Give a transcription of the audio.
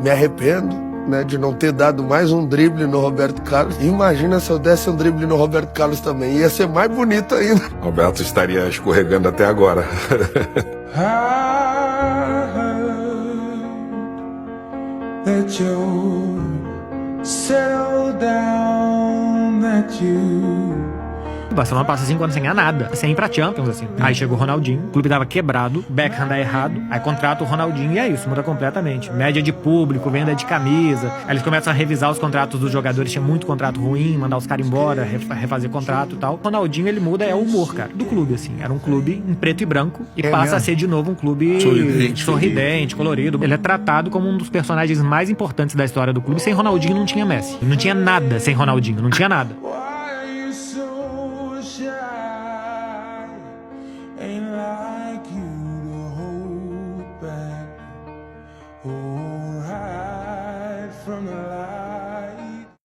Me arrependo, né, de não ter dado mais um drible no Roberto Carlos. Imagina se eu desse um drible no Roberto Carlos também. Ia ser mais bonito ainda. Roberto estaria escorregando até agora. That you settle down, that you... O Barcelona passa 5 anos sem ganhar nada, sem ir pra Champions, assim. Aí chegou o Ronaldinho, o clube tava quebrado, Beckham dá errado, aí contrata o Ronaldinho e é isso, muda completamente. Média de público, venda de camisa, aí eles começam a revisar os contratos dos jogadores, tinha muito contrato ruim, mandar os caras embora, refazer contrato e tal. O Ronaldinho, ele muda, é o humor, cara, do clube, assim. Era um clube em preto e branco e passa mesmo? a ser de novo um clube sorridente, colorido. Ele é tratado como um dos personagens mais importantes da história do clube. Sem Ronaldinho não tinha Messi. Não tinha nada sem Ronaldinho, não tinha nada. Ain't like you to hold back or hide from the light.